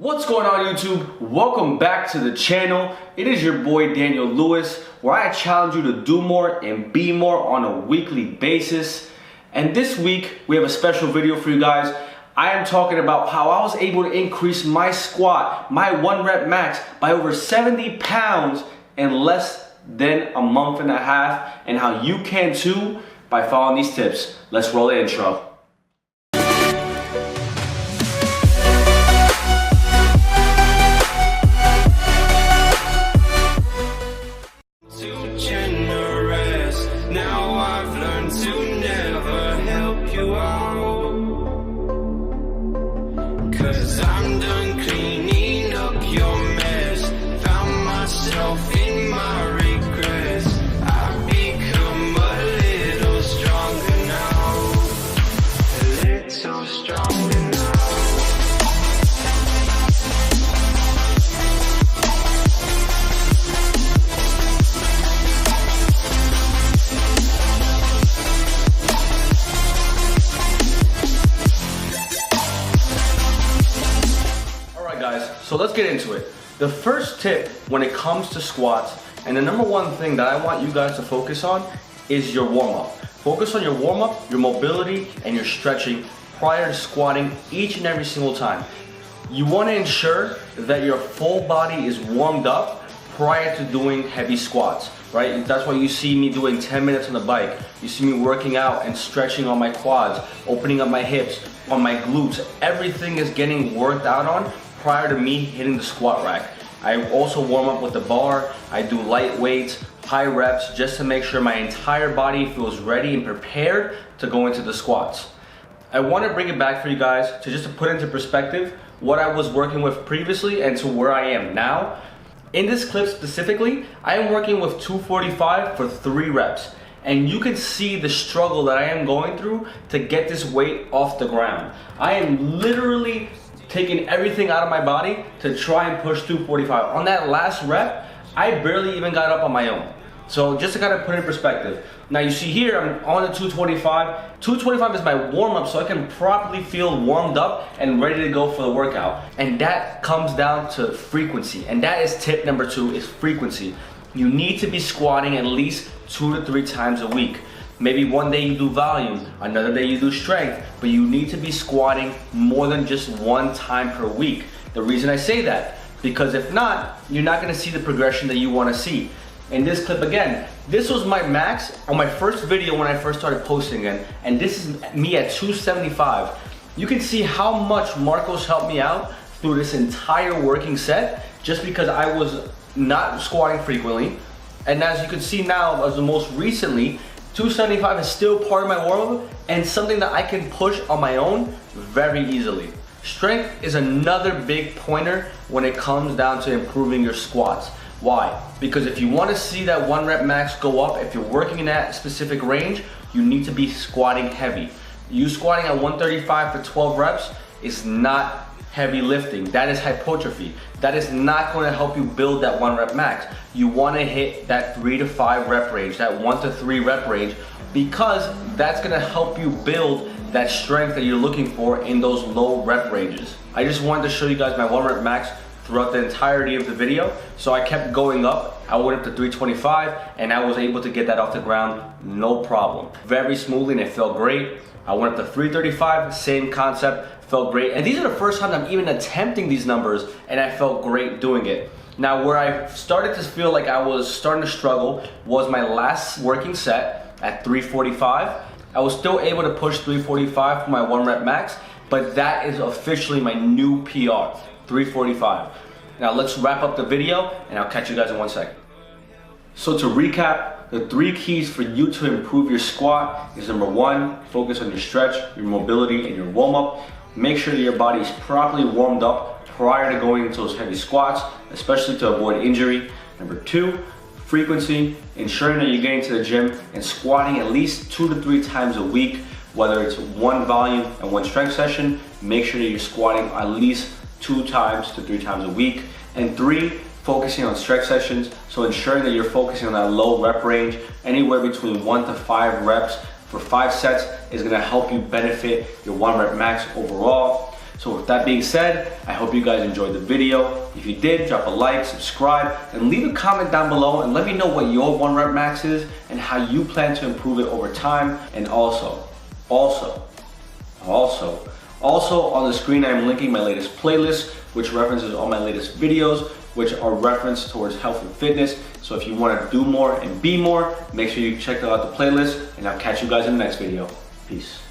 What's going on YouTube? Welcome back to the channel. It is your boy Daniel Lewis, where I challenge you to do more and be more on a weekly basis. And this week we have a special video for you guys. I am talking about how I was able to increase my squat, my 1 rep max, by over 70 pounds in less than a month and a half, and how you can too by following these tips. Let's roll the intro. Cause I'm done cleaning up your mess. Found myself in my regrets. I've become a little stronger now. A little stronger now. So let's get into it. The first tip when it comes to squats, and the number one thing that I want you guys to focus on, is your warm-up. Focus on your warm-up, your mobility, and your stretching prior to squatting each and every single time. You want to ensure that your full body is warmed up prior to doing heavy squats, right? That's why you see me doing 10 minutes on the bike. You see me working out and stretching on my quads, opening up my hips, on my glutes. Everything is getting worked out on prior to me hitting the squat rack. I also warm up with the bar. I do light weights, high reps, just to make sure my entire body feels ready and prepared to go into the squats. I want to bring it back for you guys to just to put into perspective what I was working with previously and to where I am now. In this clip specifically, I am working with 245 for 3 reps. And you can see the struggle that I am going through to get this weight off the ground. I am literally taking everything out of my body to try and push 245. On that last rep, I barely even got up on my own. So just to kind of put it in perspective. Now you see here, I'm on the 225. 225 is my warm-up, so I can properly feel warmed up and ready to go for the workout. And that comes down to frequency. And that is tip number 2, is frequency. You need to be squatting at least 2 to 3 times a week. Maybe one day you do volume, another day you do strength, but you need to be squatting more than just 1 time per week. The reason I say that, because if not, you're not gonna see the progression that you wanna see. In this clip again, this was my max on my first video when I first started posting again, and this is me at 275. You can see how much Marcos helped me out through this entire working set, just because I was not squatting frequently. And as you can see now, as the most recently, 275 is still part of my warm-up and something that I can push on my own very easily. Strength is another big pointer when it comes down to improving your squats. Why? Because if you want to see that 1 rep max go up, if you're working in that specific range, you need to be squatting heavy. You squatting at 135 for 12 reps is not heavy lifting. That is hypertrophy. That is not going to help you build that 1 rep max. You want to hit that 3 to 5 rep range, that 1 to 3 rep range, because that's going to help you build that strength that you're looking for in those low rep ranges. I just wanted to show you guys my 1 rep max throughout the entirety of the video. So I kept going up. I went up to 325 and I was able to get that off the ground no problem. Very smoothly, and it felt great. I went up to 335, same concept, felt great. And these are the first time I'm even attempting these numbers, and I felt great doing it. Now where I started to feel like I was starting to struggle was my last working set at 345. I was still able to push 345 for my 1 rep max, but that is officially my new PR, 345. Now let's wrap up the video and I'll catch you guys in 1 second. So to recap, the 3 keys for you to improve your squat is number 1, focus on your stretch, your mobility, and your warm-up. Make sure that your body is properly warmed up prior to going into those heavy squats, especially to avoid injury. Number 2, frequency, ensuring that you're getting to the gym and squatting at least 2 to 3 times a week, whether it's 1 volume and 1 strength session. Make sure that you're squatting at least 2 times to 3 times a week. And 3, focusing on stretch sessions, so ensuring that you're focusing on that low rep range, anywhere between 1 to 5 reps for 5 sets is gonna help you benefit your 1 rep max overall. So with that being said, I hope you guys enjoyed the video. If you did, drop a like, subscribe, and leave a comment down below and let me know what your 1 rep max is and how you plan to improve it over time. And also on the screen, I'm linking my latest playlist, which references all my latest videos, which are referenced towards health and fitness. So if you want to do more and be more, make sure you check out the playlist, and I'll catch you guys in the next video. Peace.